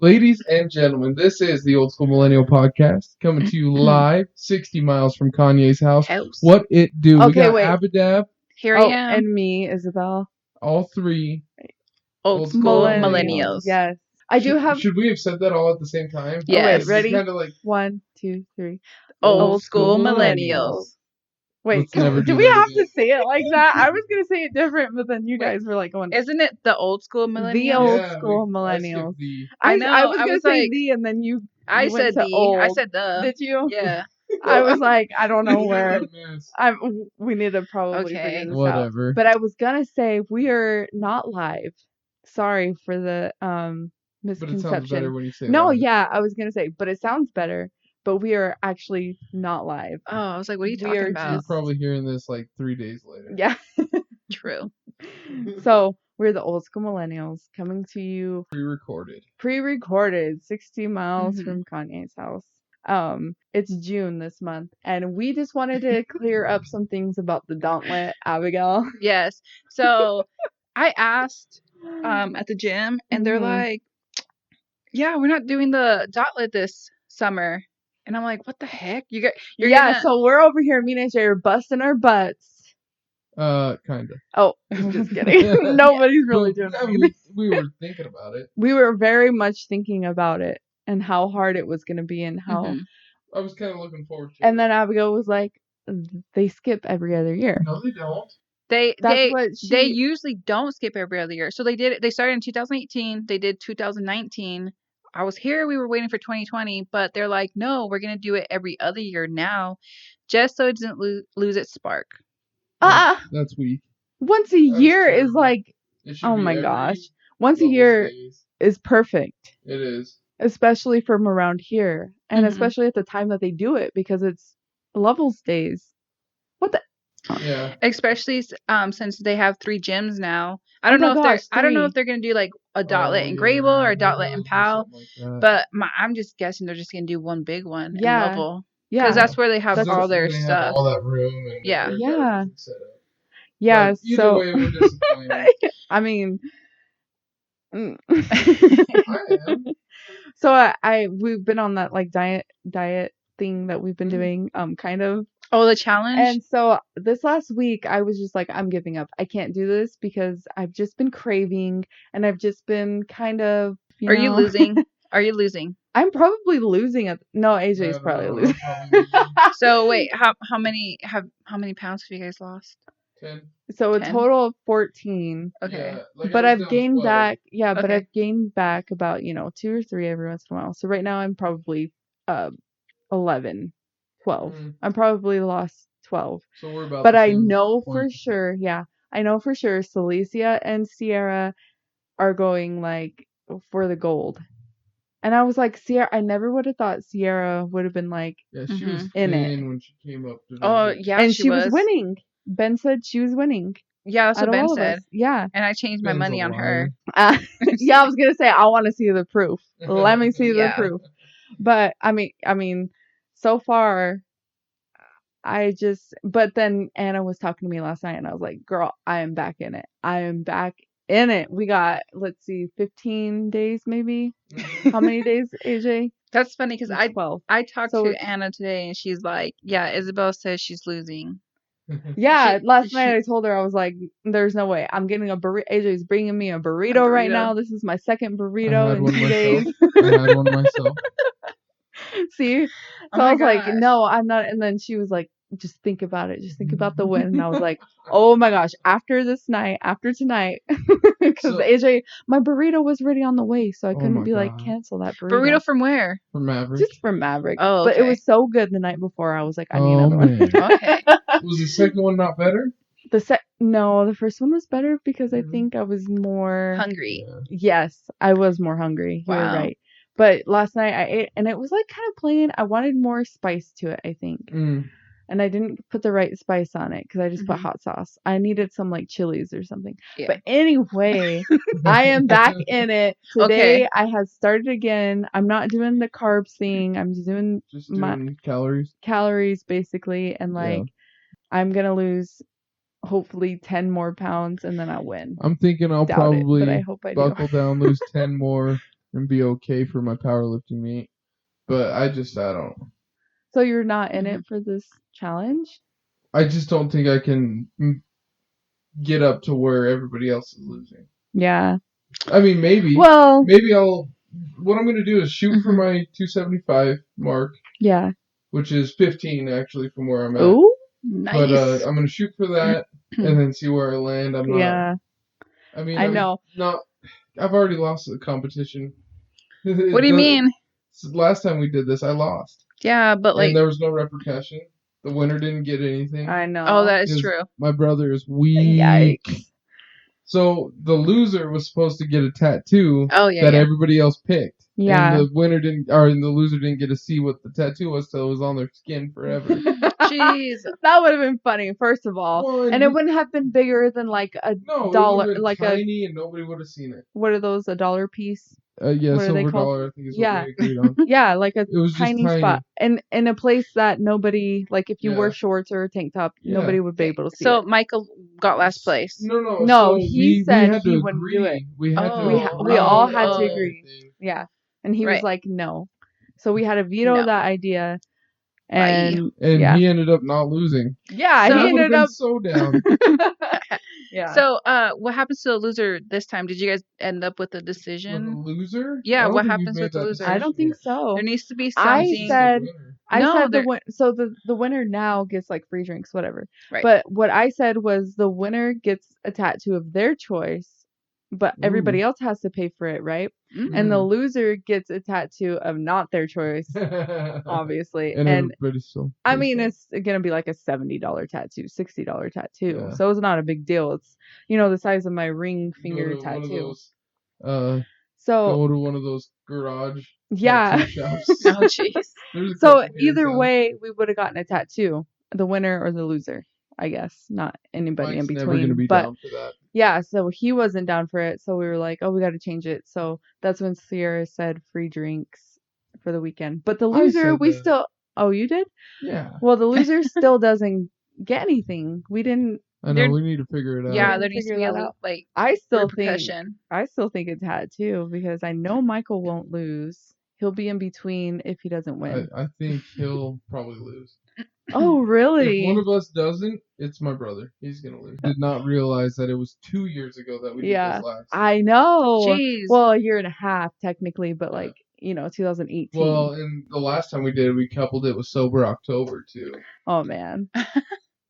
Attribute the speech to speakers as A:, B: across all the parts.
A: Ladies and gentlemen, this is the Old School Millennial Podcast coming to you live 60 miles from Kanye's house. What it do? We got Abadab.
B: Here I am.
C: And me, Isabel.
A: All three.
B: Old School Millennials.
C: Yes.
A: Should we have said that all at the same time?
B: Yes.
C: Okay, ready?
A: Kind of like
C: 1, 2, 3.
B: Old School Millennials.
C: Wait, do we have to say it like that? I was going to say it different, but then you guys were like going...
B: Isn't it the Old School Millennials?
C: The Old School Millennials. I know. I was going to say the, and then you
B: I said the.
C: Old.
B: I said the.
C: Did you?
B: Yeah.
C: I was like, I don't know where. We need to probably figure this out. But I was going to say, we are not live. Sorry for the misconception.
A: But it sounds better when you say it.
C: No,
A: live.
C: yeah, I was going to say, but it sounds better. But we are actually not live.
B: Oh, I was like, what are you talking about?
A: You're probably hearing this like 3 days later.
C: Yeah.
B: True.
C: So, we're the Old School Millennials coming to you pre-recorded 60 miles from Kanye's house. It's June this month, and we just wanted to clear up some things about the Gauntlet, Abigail.
B: Yes. So, I asked at the gym, and they're like, yeah, we're not doing the Gauntlet this summer. And I'm like, what the heck? You're
C: so we're over here, me and AJ are busting our butts.
A: Kinda.
C: Oh, I'm just kidding. Nobody's really doing it.
A: We were thinking about it.
C: We were very much thinking about it and how hard it was going to be and how...
A: I was kind of looking forward to it.
C: And then Abigail was like, they skip every other year.
A: No, they don't.
B: They usually don't skip every other year. So they did it. They started in 2018. They did 2019. I was here. We were waiting for 2020, but they're like, no, we're going to do it every other year now, just so it doesn't lose its spark.
A: That's weak.
C: Once a year is like, oh my gosh. Once a year is perfect.
A: It is.
C: Especially from around here. And especially at the time that they do it, because it's Levels days. What the?
A: Yeah.
B: Especially since they have 3 gyms now. I don't know if they're gonna do like a Dotlet in Grable or a Dotlet in Powell, but I'm just guessing they're just gonna do one big one in Level. Yeah, because that's where they have all their stuff.
A: All that room. And
C: yeah.
A: But either way, we're disappointed.
C: I mean,
A: I am.
C: So we've been on that like diet thing that we've been doing, kind of.
B: Oh, the challenge?
C: And so this last week, I was just like, I'm giving up. I can't do this because I've just been craving and I've just been kind of,
B: Are you losing? Are you losing?
C: I'm probably losing. No, AJ's probably losing.
B: So wait, how many pounds have you guys lost?
A: 10.
C: So a total of 14.
B: Okay.
A: Yeah,
C: but I've gained back. Yeah, but I've gained back about 2 or 3 every once in a while. So right now I'm probably 11. 12. I probably lost 12.
A: So we're about.
C: But I know for sure, Celicia and Sierra are going like for the gold. And I was like, Sierra, I never would have thought Sierra would have been like
A: she was
C: in it
A: when she came up.
B: Oh yeah,
C: and she was winning. Ben said she was winning.
B: Yeah, that's what Ben said.
C: Yeah.
B: And I changed my money on her.
C: Yeah, I was gonna say I want to see the proof. Let me see the proof. But I mean. So far, but then Anna was talking to me last night and I was like, girl, I am back in it. I am back in it. We got, 15 days maybe. How many days, AJ?
B: That's funny because I talked to Anna today and she's like, yeah, Isabel says she's losing.
C: Yeah, last night I told her, I was like, there's no way. I'm getting a burrito. AJ's bringing me a burrito right now. This is my second burrito in 2 days.
A: I had one myself.
C: See? So I was like, no, I'm not. And then she was like, just think about it. Just think about the win. And I was like, oh my gosh, after tonight, because AJ, my burrito was ready on the way. So I couldn't be like, cancel that burrito.
B: Burrito from where?
A: From Maverick.
C: Just from Maverick.
B: Oh, okay.
C: But it was so good the night before. I was like, I need another one.
B: Okay.
A: Was the second one not better?
C: No, the first one was better because I think I was more
B: hungry.
C: Yes, I was more hungry. Wow. You're right. But last night I ate, and it was like kind of plain. I wanted more spice to it, I think. And I didn't put the right spice on it because I just put hot sauce. I needed some like chilies or something. Yeah. But anyway, I am back in it. Today I have started again. I'm not doing the carbs thing. I'm just doing
A: calories.
C: Calories, basically. And I'm going to lose hopefully 10 more pounds and then I'll win.
A: I'm thinking I'll probably
C: but I hope I
A: buckle down, lose 10 more. and be okay for my powerlifting meet. But I don't.
C: So you're not in it for this challenge?
A: I just don't think I can get up to where everybody else is losing.
C: Yeah.
A: I mean, maybe.
C: Well,
A: maybe what I'm going to do is shoot for my 275 mark.
C: Yeah.
A: Which is 15 actually from where I'm at.
C: Ooh,
B: nice.
A: But I'm going to shoot for that and then see where I land. I'm not.
C: Yeah.
A: I mean,
C: I know.
A: I've already lost the competition.
B: What do you mean?
A: Last time we did this, I lost.
B: Yeah, but
A: and there was no repercussion. The winner didn't get anything.
C: I know.
B: Oh, that is true.
A: My brother is weak.
C: Yikes.
A: So the loser was supposed to get a tattoo that everybody else picked.
C: Yeah.
A: And the winner didn't, or the loser didn't get to see what the tattoo was till it was on their skin forever.
B: Jeez.
C: That would have been funny, first of all. Well, and it wouldn't have been bigger than like a dollar.
A: It would have been
C: like
A: tiny and nobody would have seen it.
C: What are those, $1 piece?
A: Yeah, what silver dollar, I think is what we agreed on.
C: Yeah, like a tiny spot.
A: And
C: in a place that nobody, like if you wear shorts or a tank top, nobody would be able to see it.
B: So Michael got last place.
C: No,
A: so
C: he said he wouldn't do it.
A: We had to
C: we all had to agree. Yeah. And he was like, no. So we had to veto that idea. And
A: he ended up not losing.
C: Yeah,
A: he ended up so down.
C: Yeah.
B: So, what happens to the loser this time? Did you guys end up with a decision?
A: With the loser?
B: Yeah, what happens with the loser?
C: I don't think so.
B: There needs to be something.
C: I said the winner now gets like free drinks, whatever.
B: Right.
C: But what I said was the winner gets a tattoo of their choice, but everybody else has to pay for it, right? Mm-hmm. And the loser gets a tattoo of not their choice, obviously.
A: and everybody still.
C: I mean, it's gonna be like a $70 tattoo, $60 tattoo. Yeah. So it's not a big deal. It's the size of my ring finger tattoo.
A: So go to one of those garage.
C: Yeah.
A: Shops.
B: Oh jeez.
C: So either way, we would have gotten a tattoo, the winner or the loser. I guess not anybody
A: Mike's
C: in between.
A: Never gonna be down for that.
C: Yeah, so he wasn't down for it. So we were like, oh, we got to change it. So that's when Sierra said free drinks for the weekend. But the loser, still. Oh, you did?
A: Yeah.
C: Well, the loser still doesn't get anything. We didn't.
A: I know we need to figure it out.
B: Yeah, there needs to be
C: I still think it's had too because I know Michael won't lose. He'll be in between if he doesn't win.
A: I think he'll probably lose.
C: Oh, really?
A: If one of us doesn't, it's my brother. He's going to lose. Did not realize that it was 2 years ago that we did this last.
C: I know.
B: Jeez.
C: Well, a year and a half, technically, but 2018.
A: Well, and the last time we did it, we coupled it with Sober October, too.
C: Oh, man.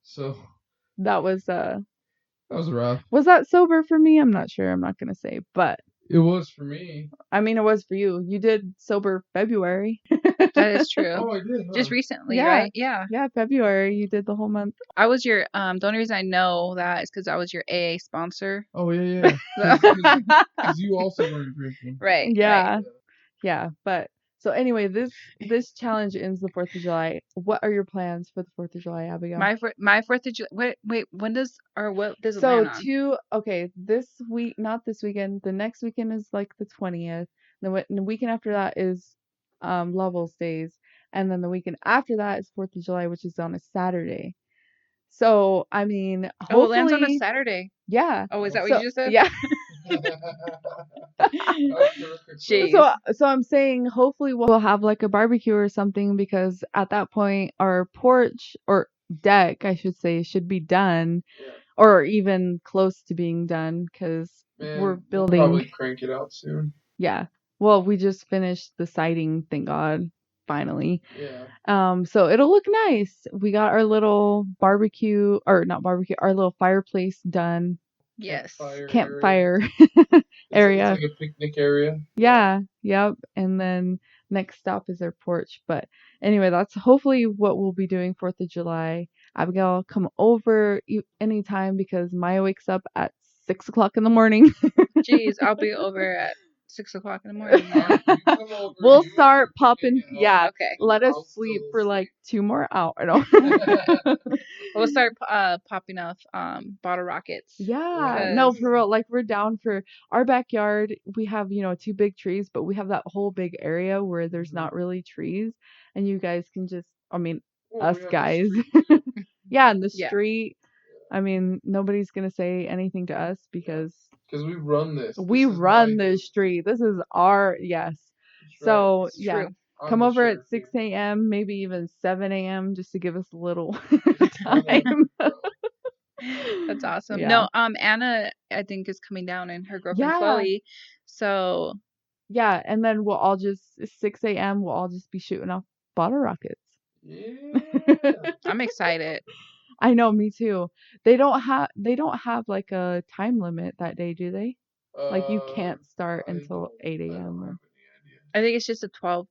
A: So.
C: That was
A: rough.
C: Was that sober for me? I'm not sure. I'm not going to say, but.
A: It was for me.
C: I mean, it was for you. You did sober February.
B: That is true.
A: Oh, I did. Huh?
B: Just recently, right? Yeah.
C: Yeah, February. You did the whole month.
B: I was your the only reason I know that is because I was your AA sponsor.
A: Oh yeah. Because you also weren't drinking.
B: Right.
C: Yeah.
B: Right.
C: Yeah. But so anyway, this challenge ends the 4th of July. What are your plans for the 4th of July, Abigail?
B: My 4th of July. Wait. When does what does it land on?
C: This week, not this weekend. The next weekend is like the 20th. The weekend after that is Lovell's Days, and then the weekend after that is 4th of July, which is on a Saturday. So I mean, hopefully,
B: it lands on a Saturday.
C: Yeah.
B: Oh, is that what you just said?
C: Yeah.
B: Jeez.
C: So I'm saying hopefully we'll have like a barbecue or something because at that point our porch or deck, I should say, should be done or even close to being done because we're building.
A: We'll probably crank it out soon.
C: Yeah. Well, we just finished the siding, thank God, finally.
A: Yeah.
C: So it'll look nice. We got our little barbecue or not barbecue, our little fireplace done.
B: Yes.
C: Campfire area.
A: It's like a picnic area.
C: Yeah. Yep. And then next stop is our porch. But anyway, that's hopefully what we'll be doing 4th of July. Abigail, come over anytime because Maya wakes up at 6 o'clock in the morning.
B: Jeez, I'll be over at 6 o'clock in the morning.
C: We'll start popping. Yeah.
B: Okay.
C: Let us sleep for like 2 more hours.
B: We'll start popping off bottle rockets.
C: Yeah. No, for real. Like we're down for our backyard. We have 2 big trees, but we have that whole big area where there's not really trees, and you guys can just. I mean, us guys. Yeah, in the street. I mean, nobody's gonna say anything to us because
A: Because we run this.
C: We run this street. This is our, yes. So, right. Yeah. True. Come over at 6 a.m., maybe even 7 a.m. just to give us a little time.
B: That's awesome. Yeah. No, Anna, I think, is coming down, and her girlfriend Chloe. So.
C: Yeah, and then we'll all just 6 a.m. We'll all just be shooting off bottle rockets.
A: Yeah.
B: I'm excited.
C: I know, me too. They don't have like a time limit that day, do they? Like you can't start until 8 a.m.
B: I think it's just a 12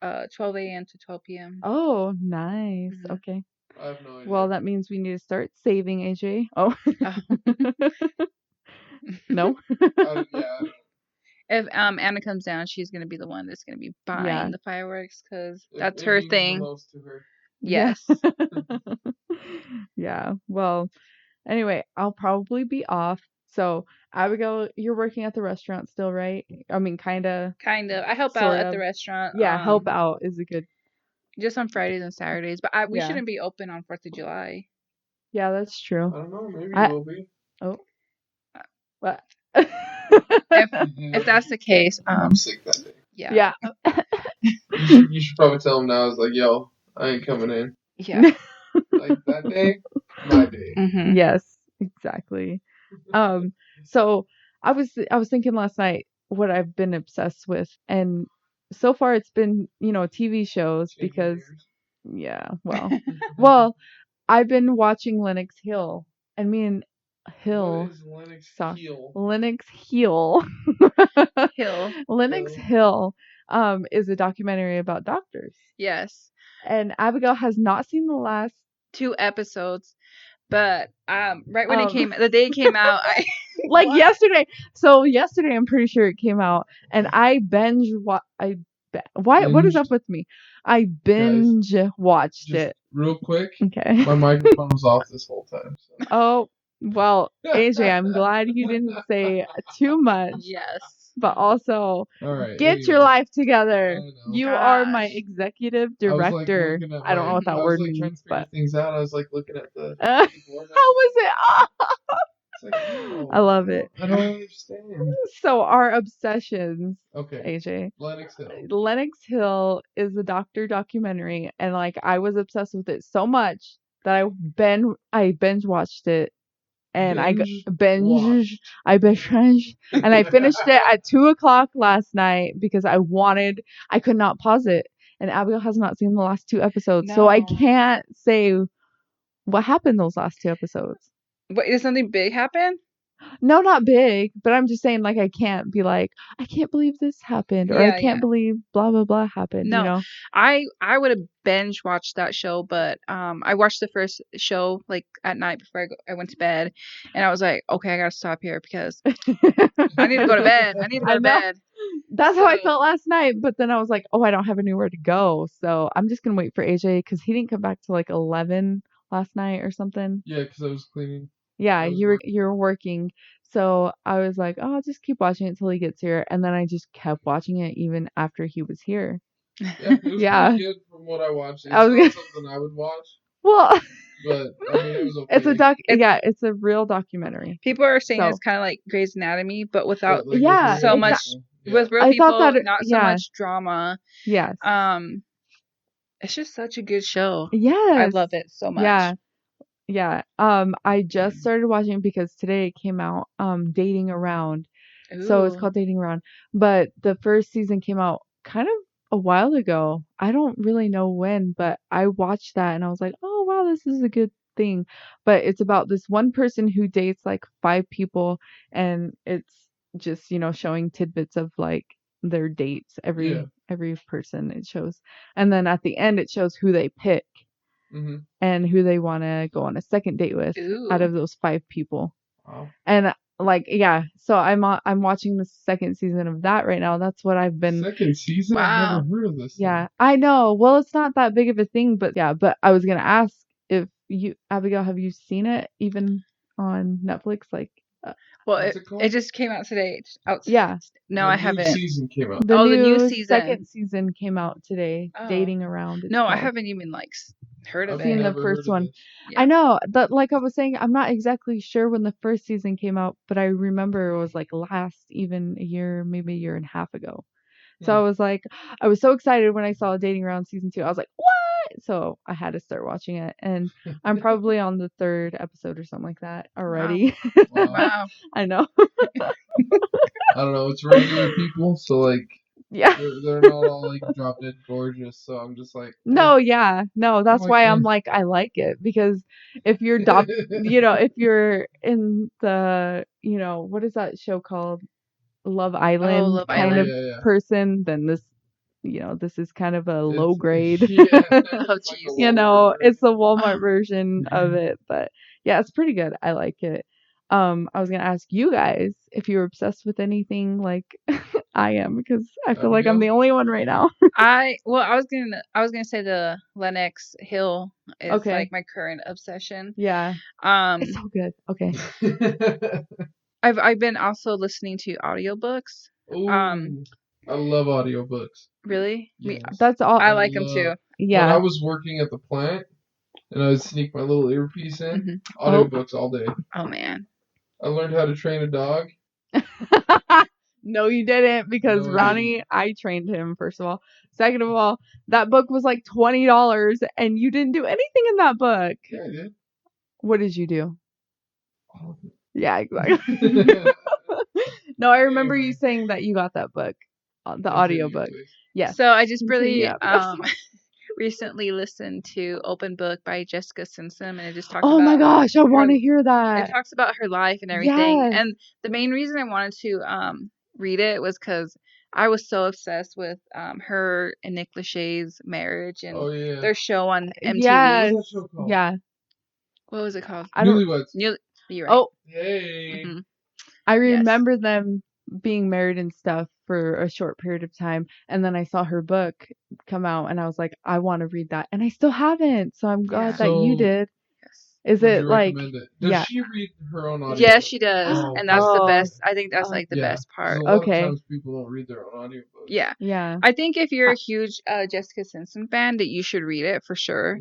B: a.m. to 12 p.m.
C: Oh, nice. Mm-hmm. Okay.
A: I have no idea.
C: Well, that means we need to start saving, AJ. Oh. No?
A: Yeah.
B: If Anna comes down, she's going to be the one that's going to be buying the fireworks because that's her thing.
A: The most to her.
B: Yes.
C: Yeah. Well, anyway, I'll probably be off. So, Abigail, you're working at the restaurant still, right? I mean, kind of.
B: I help out at the restaurant.
C: Yeah, help out is a good.
B: Just on Fridays and Saturdays. But we shouldn't be open on 4th of July.
C: Yeah, that's true.
A: I don't know. Maybe it will be.
C: Oh. What?
B: If that's the case.
A: I'm sick that day.
C: Yeah.
A: You should probably tell him now. I was like, yo, I ain't coming in.
B: Yeah.
A: Like that day, my day.
C: Mm-hmm. Yes, exactly. So I was thinking last night what I've been obsessed with, and so far it's been, TV shows because well, I've been watching Lennox Hill, and me and Hill.
A: What is Lennox Hill?
C: Lennox Hill. Lennox Hill is a documentary about doctors.
B: Yes.
C: And Abigail has not seen the last
B: 2 episodes, but right when the day it came out, I
C: yesterday. So yesterday, I'm pretty sure it came out, and I what is up with me? I binge watched it.
A: Real quick.
C: Okay.
A: My microphone was off this whole time. So.
C: Oh, well, AJ, I'm glad you didn't say too much.
B: Yes.
C: But also,
A: right,
C: get your life together. You are my executive director. I don't know what that word means, but
A: things out. I was like looking at the.
C: How was it? I love it.
A: I don't understand.
C: So our obsessions.
A: Okay.
C: AJ.
A: Lennox Hill.
C: Lennox Hill is a doctor documentary, and I was obsessed with it so much that I binge watched it. And I finished it at 2:00 last night because I could not pause it. And Abigail has not seen the last 2 episodes. No. So I can't say what happened those last 2 episodes.
B: What, did something big happen?
C: No, not big, but I'm just saying, I can't be like, I can't believe this happened, or I can't believe blah blah blah happened.
B: No, I would have binge watched that show, but I watched the first show at night before I went to bed, and I was like, okay, I gotta stop here because I need to go to bed.
C: That's how I felt last night, but then I was like, oh, I don't have anywhere to go, so I'm just gonna wait for AJ because he didn't come back till 11 last night or something.
A: Yeah, because I was cleaning.
C: Yeah, you were working. So I was like, oh, I'll just keep watching it until he gets here. And then I just kept watching it even after he was here.
A: Yeah, it was pretty good from what I watched. It's not something I would watch.
C: Well,
A: but I mean, it was okay.
C: It's a real documentary.
B: People are saying it's kind of like Grey's Anatomy, but without
C: so
B: much with real people, not so much drama.
C: Yes.
B: It's just such a good show.
C: Yes.
B: I love it so much.
C: Yeah. I just started watching it because today it came out, Dating Around. Ooh. So it's called Dating Around. But the first season came out kind of a while ago. I don't really know when, but I watched that and I was like, oh wow, this is a good thing. But it's about this one person who dates 5 people, and it's just, showing tidbits of their dates, every person it shows. And then at the end it shows who they pick. Mm-hmm. And who they want to go on a second date with. Ooh. Out of those 5 people. Wow. And so I'm watching the second season of that right now. That's what I've been.
A: Second season? Wow. I've never heard of this.
C: Yeah, I know. Well, it's not that big of a thing, but I was gonna ask if Abigail, have you seen it even on Netflix?
B: Well, it just came out today.
C: Yeah.
B: No, I haven't.
A: The new season came out.
C: The new season. Second season came out today. Oh. Dating Around.
B: No, I haven't even Heard of
C: I've seen
B: it.
C: the first one.
B: Yeah.
C: I know that, like I was saying, I'm not exactly sure when the first season came out, but I remember it was like even a year, maybe a year and a half ago. So I was so excited when I saw Dating Around season 2. I was like, what? So I had to start watching it, and I'm probably on the 3rd episode or something like that already.
B: Wow.
C: I know.
A: I don't know. It's regular people, so like.
C: Yeah.
A: They're not all like drop dead gorgeous, so I'm just like.
C: No, yeah. No, that's why I'm like, I like it, because if you're if you're in the, what is that show called? Love Island of person, then this is kind of a low grade.
B: Oh, geez.
C: It's the Walmart version of it, but yeah, it's pretty good. I like it. I was gonna ask you guys if you were obsessed with anything like I am, because I feel like I'm the only one right now.
B: I was gonna say the Lennox Hill is like my current obsession.
C: Yeah. It's so good. Okay.
B: I've been also listening to audiobooks.
A: Ooh, I love audiobooks.
B: Really?
A: Yes.
C: That's all.
B: I like them too.
C: Yeah.
A: When I was working at the plant and I would sneak my little earpiece in, audiobooks all day.
B: Oh man.
A: I learned how to train a dog.
C: No, you didn't, because Ronnie, I trained him, first of all. Second of all, that book was like $20 and you didn't do anything in that book.
A: Yeah, I did.
C: What did you do?
A: All of it.
C: Yeah, exactly. No, I remember you saying that you got that book, the audiobook. Yeah.
B: So I just really recently listened to Open Book by Jessica Simpson, and it just talks about.
C: Oh my gosh, I want to hear that.
B: It talks about her life and everything. Yes. And the main reason I wanted to read it was because I was so obsessed with her and Nick Lachey's marriage and their show on MTV.
C: Yes. Yeah.
B: What was it called?
A: Newlyweds.
B: You're right.
A: Oh. Hey.
C: Mm-hmm. I remember them being married and stuff for a short period of time, and then I saw her book come out and I was like, I want to read that, and I still haven't, so I'm glad that you did. Is it like
A: does she read her own audio?
B: Yes, she does. And that's the best. I think that's like the best part.
A: A lot of times people don't read their own audiobooks.
B: Yeah. I think if you're a huge Jessica Simpson fan, that you should read it for sure.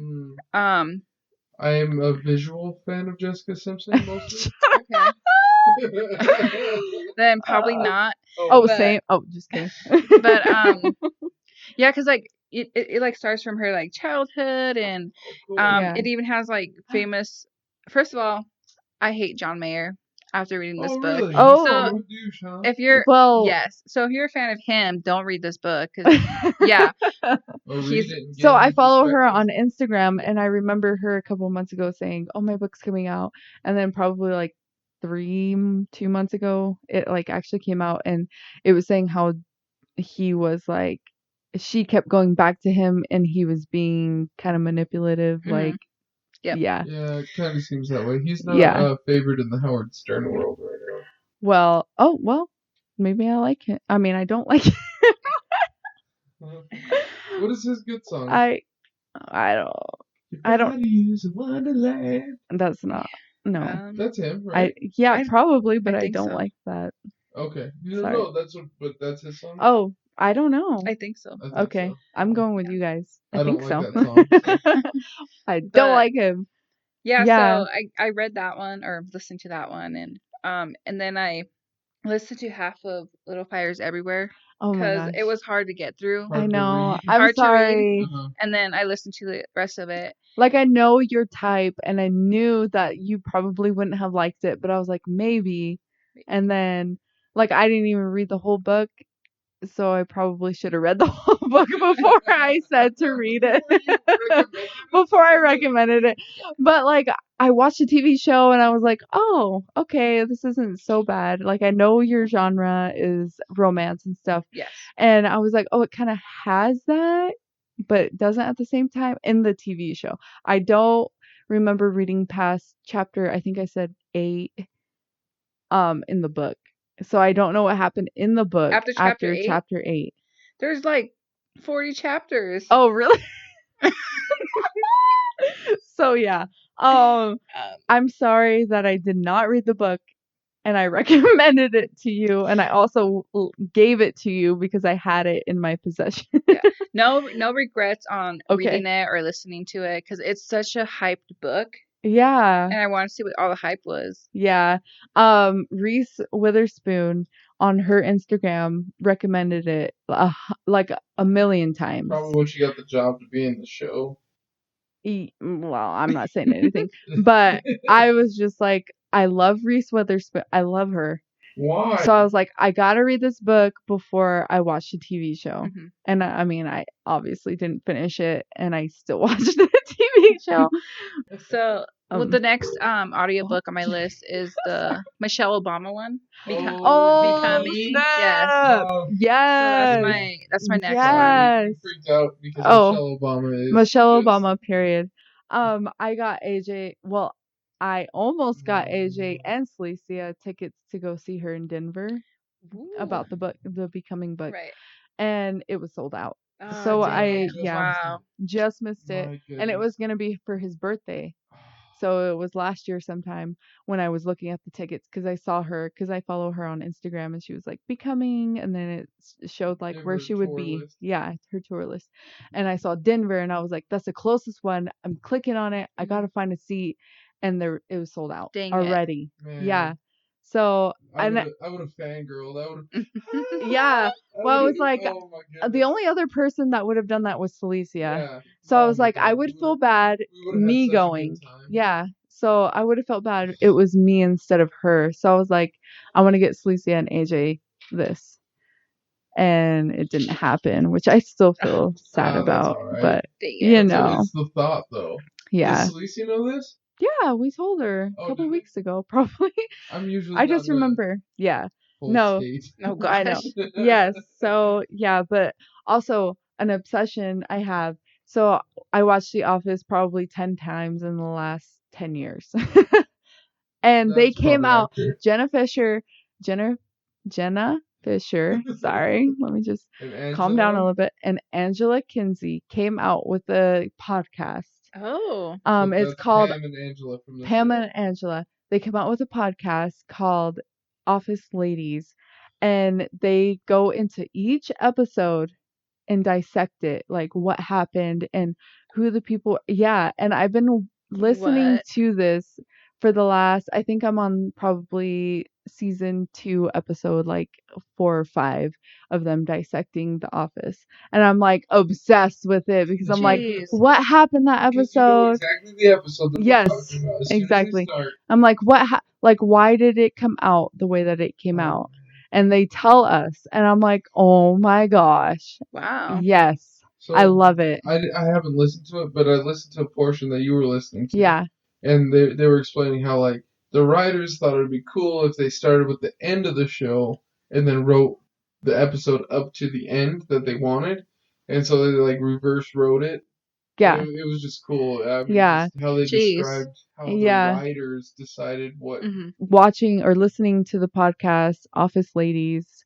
A: I am a visual fan of Jessica Simpson mostly.
B: Okay. Then probably not.
C: Same. Oh, just kidding.
B: But yeah, because like it like starts from her like childhood, and it even has like famous. First of all, I hate John Mayer after reading this book.
A: Really?
B: So if you're so if you're a fan of him, don't read this book, because
C: so I follow her on Instagram, and I remember her a couple months ago saying, "Oh, my book's coming out," and then probably like 2 months ago, it like actually came out, and it was saying how he was like, she kept going back to him, and he was being kind of manipulative, like. Yeah,
A: it kind of seems that way. He's not a favorite in the Howard Stern world right now.
C: Well, maybe I like it. I mean, I don't like it.
A: What is his good song?
C: I don't.
A: Use a wonderland.
C: That's not. No.
A: That's him, right?
C: Probably, but I don't
B: so.
C: like that.
A: Okay. No, that's his song.
C: Oh, I don't know.
B: I think so.
C: Okay, so. I'm going with you guys. I think so.
A: Like that song, so.
C: I don't like him.
B: Yeah. So I read that one, or listened to that one, and then I listened to half of Little Fires Everywhere.
C: Oh my gosh.
B: Because it was hard to get through.
C: I know. I'm sorry.
B: And then I listened to the rest of it.
C: Like, I know your type, and I knew that you probably wouldn't have liked it, but I was like, maybe. And then, like, I didn't even read the whole book, so I probably should have read the whole book before I said to read it. Before I recommended it. But, like, I watched a TV show, and I was like, oh, okay, this isn't so bad. Like, I know your genre is romance and stuff.
B: Yes.
C: And I was like, oh, it kind of has that, but it doesn't at the same time in the TV show. I don't remember reading past chapter, I think I said 8, in the book. So I don't know what happened in the book after chapter 8.
B: There's like 40 chapters.
C: Oh, really? So yeah. I'm sorry that I did not read the book, and I recommended it to you, and I also gave it to you because I had it in my possession.
B: Yeah. No regrets on reading it or listening to it because it's such a hyped book.
C: Yeah.
B: And I want to see what all the hype was.
C: Yeah. Reese Witherspoon on her Instagram recommended it like a million times.
A: Probably when she got the job to be in the show.
C: Well, I'm not saying anything, but I was just like, I love Reese Witherspoon. I love her.
A: Why?
C: So I was like, I gotta read this book before I watch the TV show. Mm-hmm. And I mean, I obviously didn't finish it, and I still watched the TV show.
B: So, the next audiobook on my list is the Michelle Obama one.
C: Becoming. Yes. Yes.
B: So that's my next
C: one.
A: You freaked out because Michelle Obama is
C: Michelle Obama, period. I got AJ. Well, I almost got AJ and Celicia tickets to go see her in Denver. Ooh. About the book, the Becoming book, right? And it was sold out. So just missed it, and it was gonna be for his birthday. So it was last year sometime when I was looking at the tickets because I saw her because I follow her on Instagram and she was like Becoming, and then it showed like where she would be. List. Yeah, her tour list. And I saw Denver and I was like, that's the closest one. I'm clicking on it. I gotta find a seat, and it was sold out already. Yeah. So
A: I would have fangirled.
C: Yeah. Well, I was like, the only other person that would have done that was Celicia. Yeah. So I was like, I would feel bad me going. Yeah. So I would have felt bad it was me instead of her. So I was like, I want to get Celicia and AJ this. And it didn't happen, which I still feel sad about. Right. But you know,
A: it's the thought though.
C: Yeah.
A: Does Celicia know this?
C: Yeah, we told her a couple weeks ago, probably. I just remember. Yeah. No. Oh gosh. I know. Yes. So yeah, but also an obsession I have. So I watched The Office probably 10 times in the last 10 years. And they came out. Jenna Fisher. Sorry, let me just calm down a little bit. And Angela Kinsey came out with a podcast.
B: Oh.
A: So
C: it's called
A: Pam and Angela from the
C: Pam
A: show.
C: and Angela. They come out with a podcast called Office Ladies, and they go into each episode and dissect it, like what happened and who the people. Yeah, and I've been listening to this for the last, I think I'm on probably season 2 episode like 4 or 5 of them dissecting The Office, and I'm like obsessed with it because I'm like, what happened that episode?
A: Exactly the episode that
C: yes,
A: we're talking about.
C: exactly. I'm like, like why did it come out the way that it came out? And they tell us, and I'm like, oh my gosh.
B: Wow.
C: Yes. So I love it.
A: I haven't listened to it, but I listened to a portion that you were listening to.
C: Yeah.
A: And they were explaining how, like, the writers thought it would be cool if they started with the end of the show and then wrote the episode up to the end that they wanted. And so they, like, reverse wrote it.
C: Yeah.
A: It was just cool. I mean, just how they described how the writers decided what.
C: Mm-hmm. Watching or listening to the podcast, Office Ladies,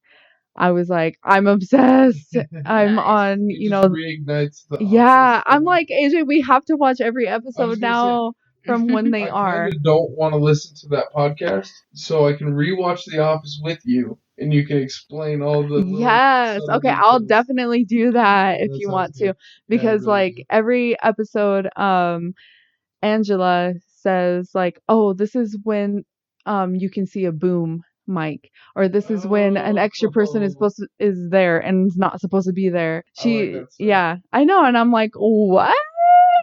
C: I was like, I'm obsessed. I'm on,
A: it just reignites the
C: Office. I'm like, AJ, we have to watch every episode now from when they are.
A: I kind of don't want to listen to that podcast, so I can rewatch The Office with you, and you can explain all the.
C: Yes. Okay, details. I'll definitely do that if you want to, because really like good. Every episode, Angela says like, oh, this is when you can see a boom mic, or this is when an extra person is there and is not supposed to be there. I know, and I'm like, what?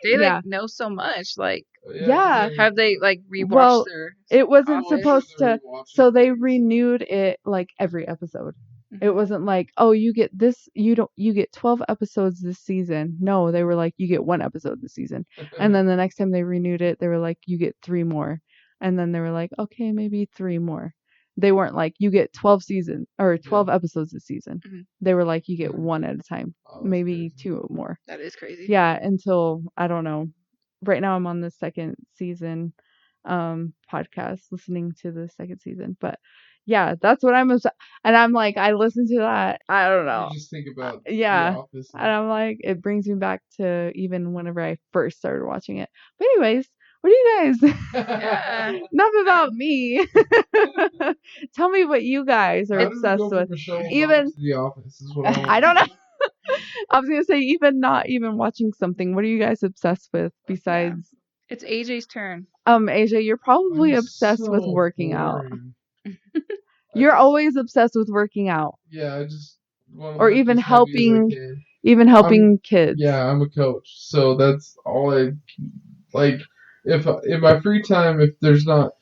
B: They like know so much, like
C: yeah.
B: Have they like rewatched their?
C: It wasn't supposed to. So they renewed it like every episode. Mm-hmm. It wasn't like, oh, you get this. You get 12 episodes this season. No, they were like, you get 1 episode this season, and then the next time they renewed it, they were like, you get 3 more, and then they were like, okay, maybe 3 more. They weren't like, you get 12 episodes this season. Mm-hmm. They were like, you get 1 at a time, maybe crazy. 2 more.
B: That is crazy.
C: Yeah, until I don't know. Right now I'm on the 2nd season podcast, listening to the 2nd season. But yeah, that's what and I'm like, I listen to that. I don't know.
A: You just think about
C: The Office. And I'm like, it brings me back to even whenever I first started watching it. But anyways, What do you guys?
B: Yeah.
C: Enough about me. Tell me what you guys are obsessed with. Even
A: to The Office is what
C: I don't know. I was gonna say even not even watching something. What are you guys obsessed with besides?
B: It's AJ's turn.
C: AJ, you're probably obsessed with working out. You're always obsessed with working out.
A: Yeah, I just want to
C: or
A: lift
C: even
A: as heavy as I
C: helping,
A: can.
C: even helping kids.
A: Yeah, I'm a coach, so that's all I like. If in my free time, if there's not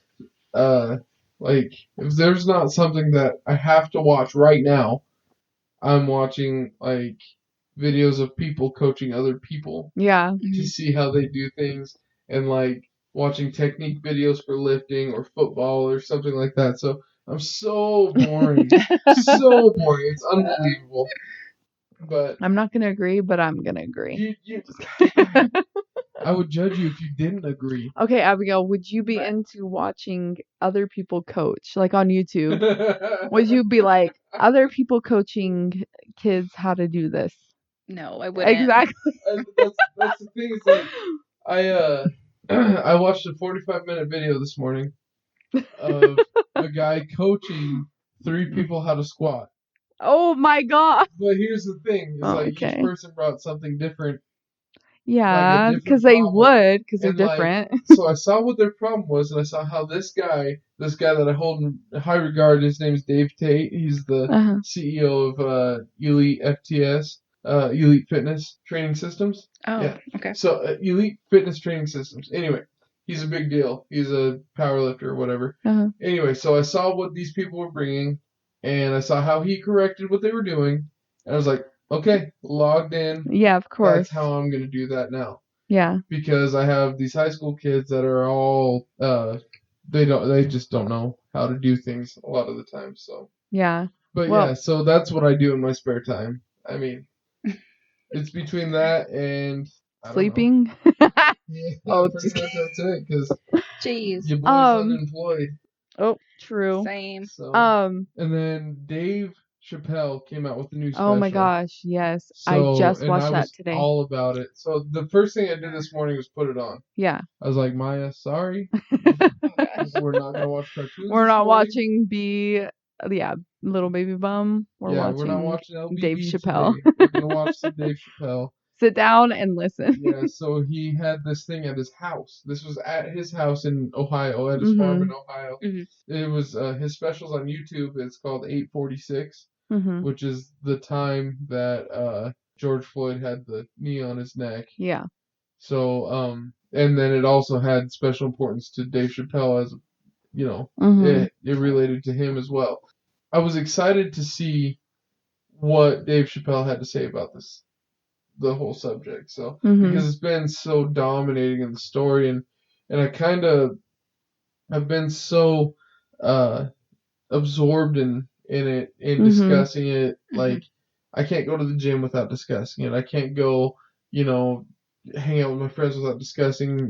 A: like if there's not something that I have to watch right now, I'm watching like videos of people coaching other people.
C: Yeah.
A: To see how they do things, and like watching technique videos for lifting or football or something like that. So I'm so boring. So boring. It's unbelievable. But
C: I'm not gonna agree, but I'm gonna agree.
A: I would judge you if you didn't agree.
C: Okay, Abigail, would you be into watching other people coach, like on YouTube? Would you be like other people coaching kids how to do this?
B: No, I wouldn't.
C: Exactly.
A: That's the thing. It's like I watched a 45-minute video this morning of a guy coaching 3 people how to squat.
C: Oh my god.
A: But here's the thing: is like
C: Okay.
A: each person brought something different.
C: Yeah, because they would, because they're different.
A: So I saw what their problem was, and I saw how this guy that I hold in high regard, his name is Dave Tate. He's the CEO of Elite FTS, Elite Fitness Training Systems.
B: Oh,
A: yeah.
B: Okay.
A: So Elite Fitness Training Systems. Anyway, he's a big deal. He's a powerlifter or whatever. Anyway, so I saw what these people were bringing, and I saw how he corrected what they were doing, and I was like, okay, logged in.
C: Yeah, of course.
A: That's how I'm going to do that now.
C: Yeah.
A: Because I have these high school kids that are all they just don't know how to do things a lot of the time. So
C: yeah.
A: But yeah, so that's what I do in my spare time. I mean, it's between that and
C: sleeping.
A: Yeah, pretty much that's it. Because
B: jeez,
A: your boy's unemployed.
C: Oh, true.
B: Same.
A: So and then Dave Chappelle came out with a new special.
C: Oh my gosh, yes.
A: So,
C: I just watched that today.
A: All about it. So the first thing I did this morning was put it on.
C: Yeah.
A: I was like, Maya, sorry. We're not gonna watch cartoons.
C: We're not watching Little Baby Bum. We're
A: not watching LBB
C: Dave Chappelle.
A: We're gonna watch some Dave Chappelle.
C: Sit down and listen.
A: Yeah, so he had this thing at his house. This was at his house in Ohio, at his farm in Ohio. It was his specials on YouTube. It's called 846, which is the time that George Floyd had the knee on his neck.
C: Yeah.
A: So and then it also had special importance to Dave Chappelle, as it related to him as well. I was excited to see what Dave Chappelle had to say about the whole subject. So because it's been so dominating in the story, and I kind of have been so absorbed in it, in discussing it. Like I can't go to the gym without discussing it. I can't go, hang out with my friends without discussing,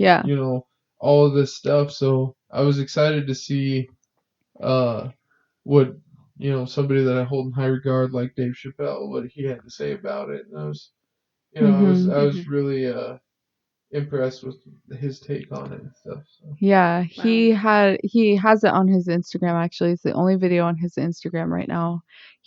A: all of this stuff. So I was excited to see what somebody that I hold in high regard like Dave Chappelle, what he had to say about it. And I was I was really impressed with his take on it and stuff. So.
C: Yeah, he has it on his Instagram. Actually, it's the only video on his Instagram right now.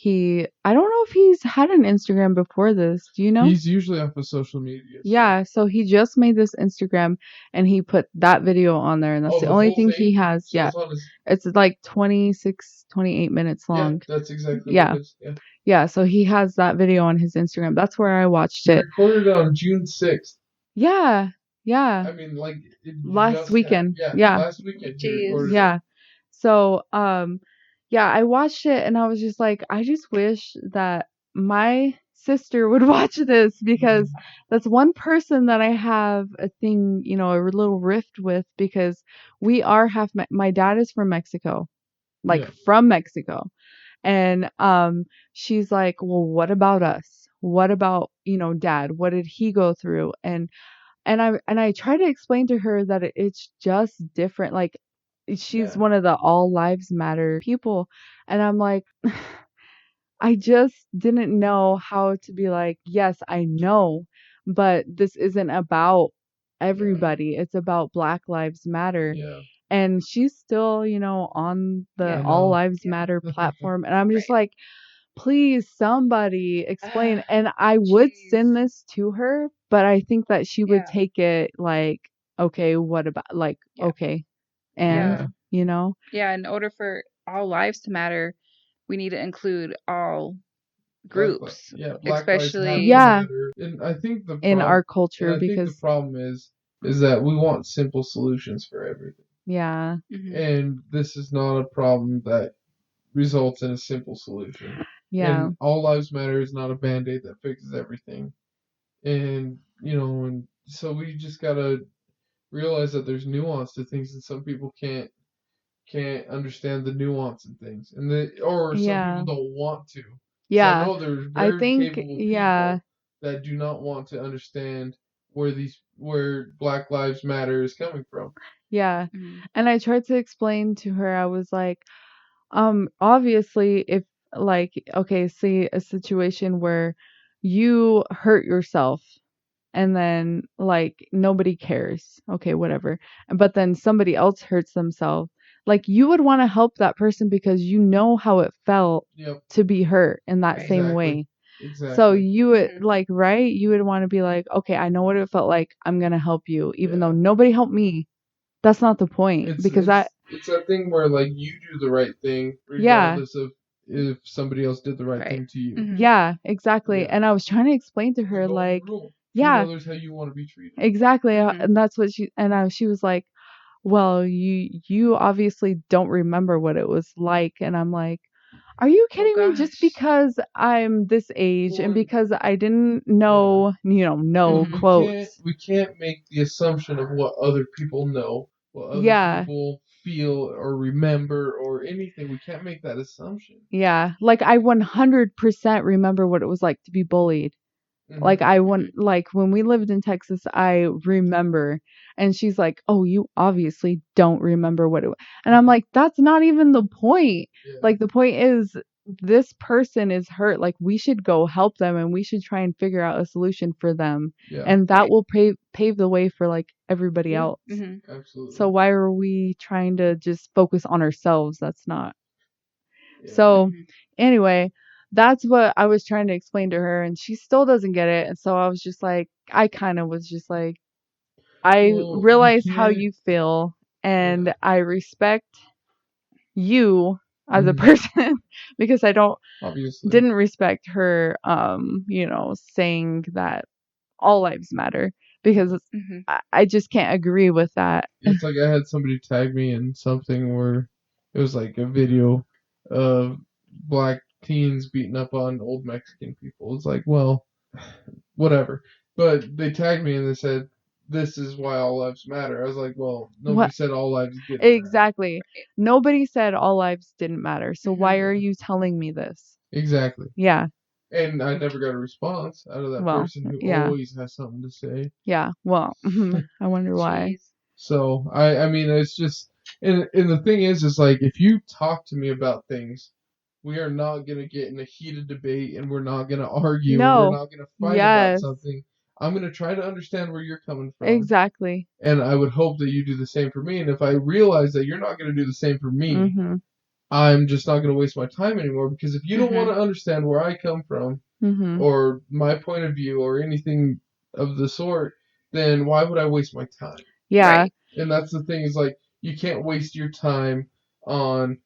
C: I don't know if he's had an Instagram before this. Do you know?
A: He's usually off of social media. So.
C: Yeah, so he just made this Instagram and he put that video on there, and that's the only thing he has. So it's like 26, 28 minutes long.
A: Yeah, that's exactly what it is. Yeah.
C: Yeah, so he has that video on his Instagram. That's where I watched it.
A: Recorded on June 6th.
C: Yeah.
A: I mean, like
C: last weekend.
A: Last weekend.
C: Yeah. So, I watched it and I was just like, I just wish that my sister would watch this, because that's one person that I have a thing, a little rift with, because we are half. My dad is from Mexico, from Mexico, and she's like, well, what about us? What about Dad? What did he go through? And I try to explain to her that it's just different. Like, she's one of the all lives matter people, and I'm like, I just didn't know how to be like, yes, I know, but this isn't about everybody. It's about Black Lives Matter.
A: Yeah.
C: And she's still, on the All Lives Matter platform. And I'm just like, please, somebody explain. And I would send this to her, but I think that she would take it like, okay, what about, like, okay. And,
B: Yeah, in order for all lives to matter, we need to include all groups.
A: Black
B: especially
A: lives matter. And I think
C: in our culture,
A: and I think the problem is that we want simple solutions for everything.
C: Yeah.
A: And this is not a problem that results in a simple solution.
C: Yeah.
A: And all lives matter is not a band-aid that fixes everything. And and so we just gotta realize that there's nuance to things, and some people can't understand the nuance in things, and or some people don't want to.
C: Yeah.
A: So I know there's very capable people that do not want to understand where Black Lives Matter is coming from.
C: Yeah. And I tried to explain to her, I was like, obviously, if, like, okay, see a situation where you hurt yourself and then, like, nobody cares. Okay, whatever. But then somebody else hurts themselves. Like, you would want to help that person because you know how it felt to be hurt in that same way.
A: Exactly.
C: So you would, like, right? You would want to be like, okay, I know what it felt like. I'm going to help you, even though nobody helped me. That's not the point.
A: It's that thing where, like, you do the right thing regardless of if somebody else did the right thing to you.
C: Yeah, exactly. Yeah. And I was trying to explain to her, like,
A: there's how you want to be treated.
C: Exactly. And that's what she was like, well, you obviously don't remember what it was like. And I'm like, are you kidding me? Just because I'm this age and because I didn't know, quotes.
A: We can't make the assumption of what other people know, what other people feel or remember or anything. We can't make that assumption.
C: Yeah. Like, I 100% remember what it was like to be bullied. Like, like, when we lived in Texas, I remember. And she's like, oh, you obviously don't remember what it was. And I'm like, that's not even the point. Yeah. Like, the point is, this person is hurt. Like, we should go help them and we should try and figure out a solution for them. Yeah. And that will pave the way for, like, everybody else.
A: Absolutely.
C: So why are we trying to just focus on ourselves? That's not. Yeah. So anyway, that's what I was trying to explain to her, and she still doesn't get it. And so I was just like, I kind of was just like, I realize how you feel, and I respect you as a person because I didn't respect her, saying that all lives matter, because I just can't agree with that.
A: It's like I had somebody tag me in something where it was like a video of black teens beating up on old Mexican people. It's like, well, whatever. But they tagged me and they said, this is why all lives matter. I was like, well, nobody said all lives didn't
C: Exactly. Matter. Nobody said all lives didn't matter. So why are you telling me this?
A: Exactly.
C: Yeah.
A: And I never got a response out of that person who always has something to say.
C: Yeah. Well, I wonder why.
A: So, I mean, it's just, and the thing is like, if you talk to me about things, we are not going to get in a heated debate, and we're not going to argue, and we're not going to fight about something. I'm going to try to understand where you're coming from.
C: Exactly.
A: And I would hope that you do the same for me. And if I realize that you're not going to do the same for me, I'm just not going to waste my time anymore, because if you don't want to understand where I come from or my point of view or anything of the sort, then why would I waste my time?
C: Yeah. Right.
A: And that's the thing, is like, you can't waste your time on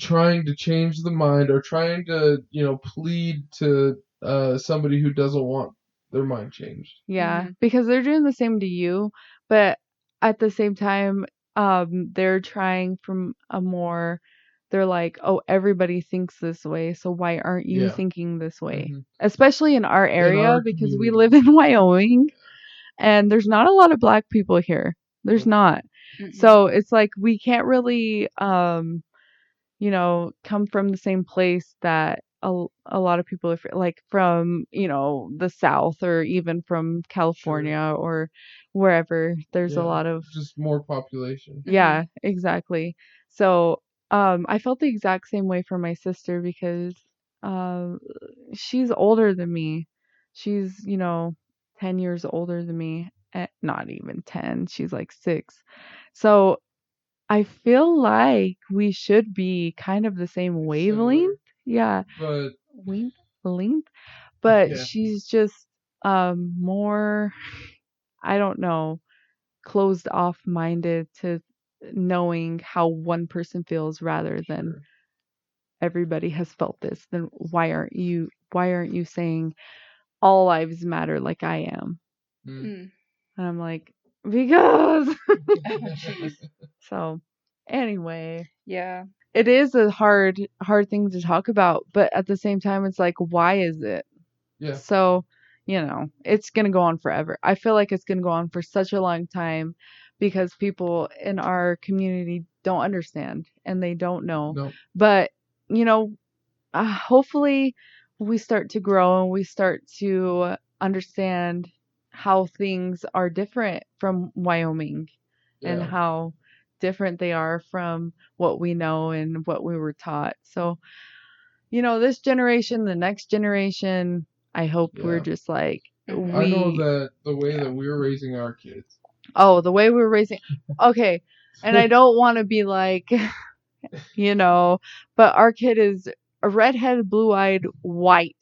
A: trying to change the mind or trying to, plead to somebody who doesn't want their mind changed.
C: Yeah, because they're doing the same to you, but at the same time, they're trying from they're like, oh, everybody thinks this way, so why aren't you thinking this way? Especially in our area, because we live in Wyoming, and there's not a lot of black people here. There's not. So it's like, we can't really, come from the same place that a lot of people, like, from, the South, or even from California or wherever. There's a lot of
A: just more population.
C: Yeah, exactly. So I felt the exact same way for my sister, because she's older than me. She's 10 years older than me, not even 10. She's like 6. So I feel like we should be kind of the same wavelength.
A: Similar,
C: Yeah.
A: but
C: Wavelength. But
A: yeah,
C: she's just more, I don't know, closed off minded to knowing how one person feels rather than
A: sure.
C: everybody has felt this. Then why aren't you saying all lives matter like I am?
A: Mm.
C: And I'm like, because
B: Jeez.
C: so anyway,
B: Yeah.
C: it is a hard thing to talk about, but at the same time it's like, why is it?
A: Yeah.
C: So, it's going to go on forever. I feel like it's going to go on for such a long time because people in our community don't understand and they don't know.
A: No.
C: But, hopefully we start to grow and we start to understand how things are different from Wyoming and
A: Yeah.
C: how different they are from what we know and what we were taught. So, this generation, the next generation, I hope we're
A: Yeah.
C: just like,
A: I know that the way
C: yeah.
A: that we're raising our kids.
C: Oh, the way we're raising. Okay. And I don't want to be like, but our kid is a redhead, blue-eyed, white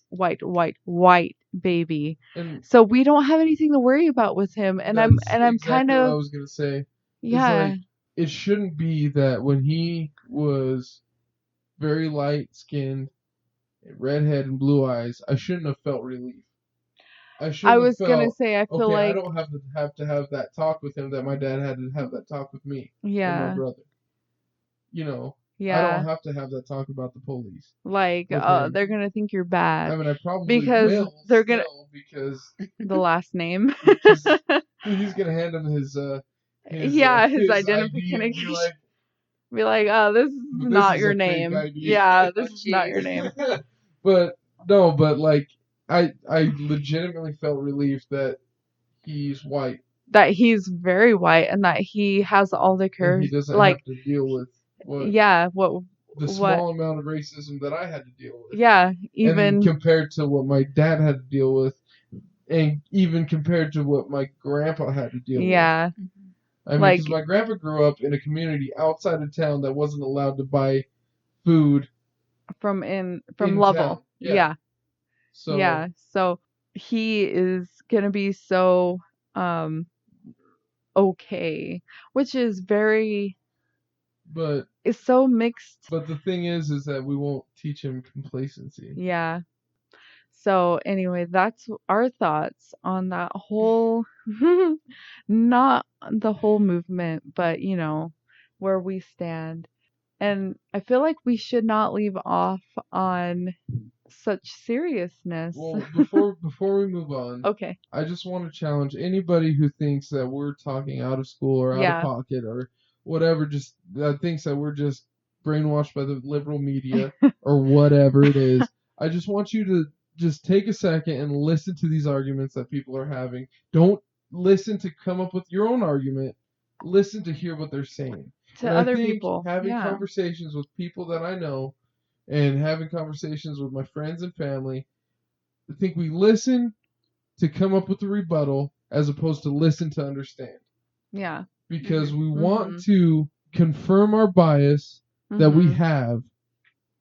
C: baby.
A: And
C: So we don't have anything to worry about with him. And I'm
A: exactly
C: kind
A: what I
C: of,
A: was gonna say.
C: yeah.
A: It's like, it shouldn't be that when he was very light skinned, redhead and blue eyes, I shouldn't have felt relief. I shouldn't
C: I
A: have
C: was gonna
A: felt,
C: say, I feel
A: okay, I
C: like,
A: don't have that talk with him that my dad had to have that talk with me or my
C: yeah,
A: brother. I don't
C: yeah,
A: have to have that talk about the police
C: like,
A: with him.
C: they're gonna think you're bad
A: I mean, I probably
C: because
A: will
C: they're gonna
A: still because
C: the last name.
A: he's gonna hand him his
C: Yeah, his
A: his ID and
C: identification. Be like, oh, this is
A: but this
C: not
A: is
C: your
A: a fake
C: name.
A: ID.
C: Yeah, this
B: Oh,
C: is not your
B: jeez.
C: name.
A: But no, but like I legitimately felt relief that he's white
C: That he's very white and that he has all the
A: and he
C: curves.
A: doesn't
C: Like,
A: have to deal with
C: yeah,
A: the
C: what,
A: small amount of racism that I had to deal with.
C: yeah,
A: And
C: even,
A: compared to what my dad had to deal with, and even compared to what my grandpa had to deal with.
C: yeah,
A: I mean,
C: like,
A: because my grandpa grew up in a community outside of town that wasn't allowed to buy food
C: from
A: in
C: Lovell.
A: town.
C: Yeah,
A: So
C: yeah. So he is gonna be so, okay, which is very,
A: but
C: it's so mixed.
A: but the thing is that we won't teach him complacency.
C: Yeah. So anyway, that's our thoughts on that whole, not the whole movement, but where we stand. And I feel like we should not leave off on such seriousness.
A: Well, before we move on,
C: Okay.
A: I just want to challenge anybody who thinks that we're talking out of school or out of
C: Yeah.
A: pocket or whatever, just that thinks that we're just brainwashed by the liberal media or whatever it is. I just want you to just take a second and listen to these arguments that people are having. Don't listen to come up with your own argument. Listen to hear what they're saying.
C: To
A: And
C: other
A: I think
C: people.
A: having
C: Yeah.
A: conversations with people that I know and having conversations with my friends and family, I think we listen to come up with a rebuttal as opposed to listen to understand.
C: Yeah.
A: Because we
C: Mhm.
A: want to confirm our bias that we
C: Mhm.
A: have.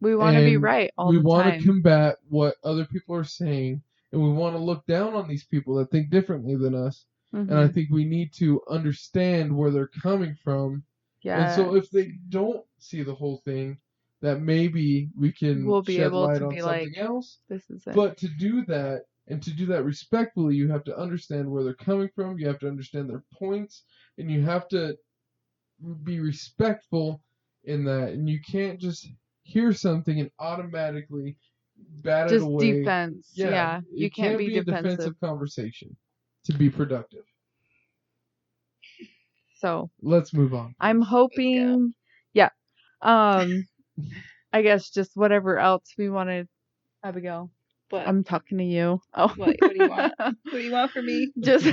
C: We want to be
A: and
C: right all
A: we
C: the
A: want to
C: time.
A: combat what other people are saying, and we want to look down on these people that think differently than us. And I
C: Mhm.
A: think we need to understand where they're coming from. And so
C: Yeah.
A: if they don't see the whole thing, that maybe we can
C: We'll be
A: shed
C: able
A: light
C: to
A: on
C: be
A: something
C: like,
A: else.
C: this is it.
A: But to do that, and to do that respectfully, you have to understand where they're coming from, you have to understand their points, and you have to be respectful in that. And you can't just hear something and automatically bat it
C: Just
A: away.
C: defense. Yeah. You
A: It
C: can't
A: can't
C: be
A: be a
C: defensive.
A: defensive conversation to be productive.
C: So
A: let's move on.
C: I'm hoping, yeah. I guess just whatever else we wanted. Abigail,
B: What?
C: I'm talking to you. Oh,
B: What do you want? What do you want from me?
C: Just,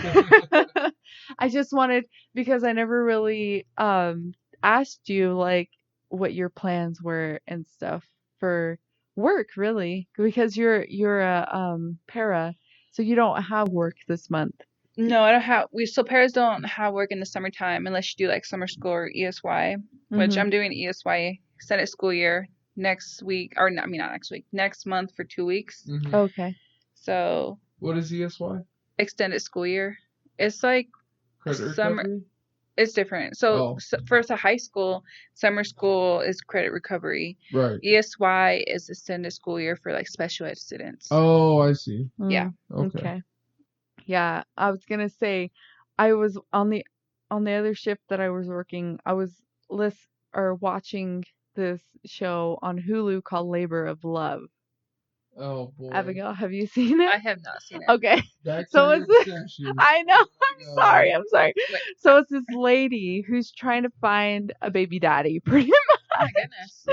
C: I just wanted, because I never really asked you like what your plans were and stuff for work, really, because you're a para, so you don't have work this month.
B: No, I don't have. So pairs don't have work in the summertime unless you do like summer school or ESY, which I'm doing ESY extended school year next week, or not next week, next month for 2 weeks.
C: Okay.
B: So.
A: What is ESY?
B: Extended school year. It's like
A: credit
B: summer.
A: recovery?
B: It's different. So first, a high school, summer school is credit recovery.
A: Right.
B: ESY is extended school year for like special ed students.
A: Oh, I see.
B: Yeah.
C: Okay. Yeah, I was gonna say, I was on the other shift that I was working. I was watching this show on Hulu called Labor of Love.
A: Oh boy.
C: Abigail, have you seen it?
B: I have not seen it.
C: Okay. So it's I know. I'm sorry. Wait. So it's this lady who's trying to find a baby daddy, pretty much.
B: Oh my goodness.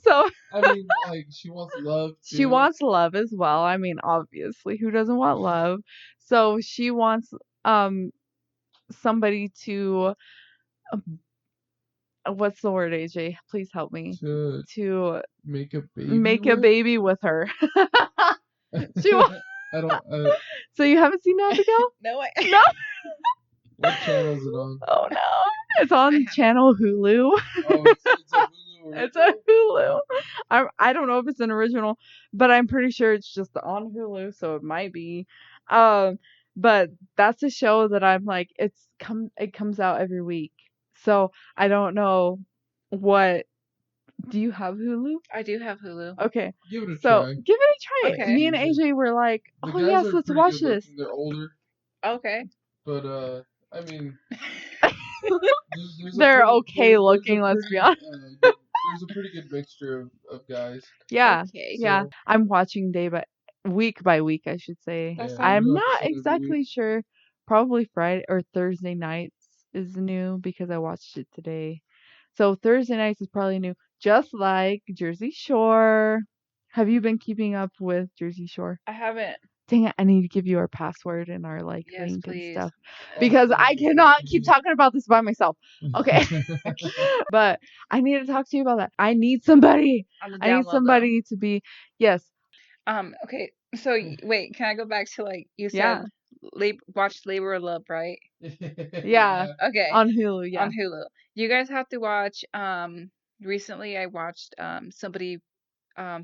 C: So
A: I mean, like, she wants love too.
C: She wants love as well. I mean, obviously, who doesn't want love? So she wants somebody to what's the word, AJ? Please help me. To
A: make a
C: baby with her.
A: I don't.
C: So you haven't seen that, Abigail?
B: No.
A: What channel is it on?
C: Oh no, it's on channel Hulu.
A: Oh, it's a Hulu.
C: It's a Hulu. I don't know if it's an original, but I'm pretty sure it's just on Hulu, so it might be. But that's a show that I'm like, it comes out every week. So I don't know what. Do you have Hulu?
B: I do have Hulu.
C: Okay.
A: Give it a try.
C: Give it a try.
B: Okay.
C: Me and AJ were like, oh yes, let's watch this.
A: They're older.
B: Okay.
A: But I mean,
C: they're okay looking. Let's be honest.
A: There's a pretty good mixture of guys.
C: Yeah. Okay. Yeah. I'm watching week by week, I should say.
B: Yeah,
C: I'm not exactly sure. Probably Friday or Thursday nights is new because I watched it today. So Thursday nights is probably new, just like Jersey Shore. Have you been keeping up with Jersey Shore?
B: I haven't.
C: Dang it, I need to give you our password and our link
B: please.
C: and stuff. Because I cannot keep talking about this by myself. Okay. But I need to talk to you about that. I need somebody. I need somebody to be
B: Okay. So wait, can I go back to like you said watch Labor of Love, right?
C: Yeah.
B: Okay.
C: On Hulu, yeah.
B: On Hulu. You guys have to watch recently I watched somebody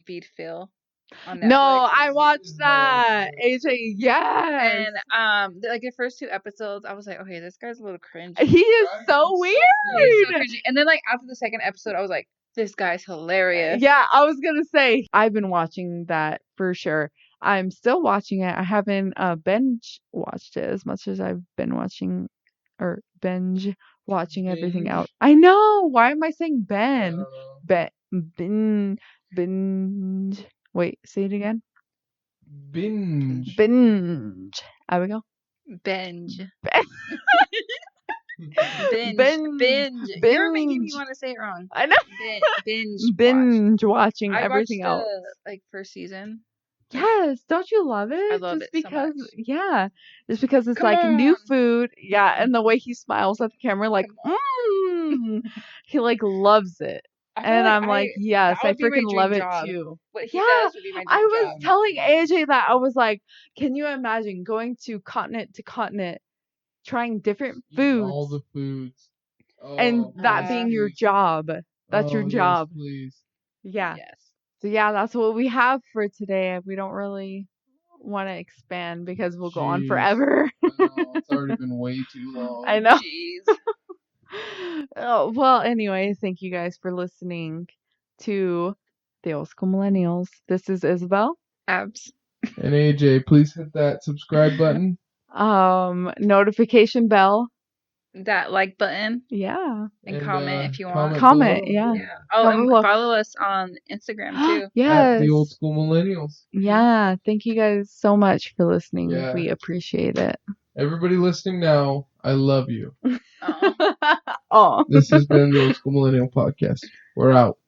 B: feed Phil on Netflix.
C: No, I watched that. AJ, yes.
B: And like the first 2 episodes, I was like, okay, this guy's a little cringy.
C: He is so weird.
B: So cringy. And then like after the second episode, I was like, this guy's hilarious.
C: Yeah, I was gonna say I've been watching that for sure. I'm still watching it. I haven't binge watched it as much as I've been watching or binge watching everything else. I know. Why am I saying Ben? Binge. Wait, say it again.
A: Binge.
C: Abigail?
B: Binge. Binge. You're making me want to say it wrong.
C: I know. Binge watching everything else.
B: Like first season.
C: Yes, don't you love it?
B: I love it because,
C: so much. Just because it's like new food, and the way he smiles at the camera, like, he like loves it, and I'm like, yes, I freaking love it too.
B: What he does would be my dream
C: I was telling AJ that I was like, can you imagine going to continent to continent, trying different foods,
A: all the foods,
C: and that being your job? That's your job.
A: Yes, please.
C: Yeah.
B: Yes.
C: So yeah, that's what we have for today. We don't really want to expand because we'll go on forever.
A: I know, it's already been way too long.
C: I know.
B: Jeez.
C: Oh, well, anyway, thank you guys for listening to the Old School Millennials. This is Isabel.
B: Abs.
A: And AJ, please hit that subscribe button.
C: Notification bell.
B: That like button.
C: Yeah.
B: And comment if you want.
C: Comment, yeah.
B: Oh, and follow us on Instagram too.
C: Yes.
A: At the Old School Millennials.
C: Yeah. Thank you guys so much for listening. Yeah. We appreciate it.
A: Everybody listening now, I love you.
C: Oh.
A: This has been the Old School Millennial Podcast. We're out.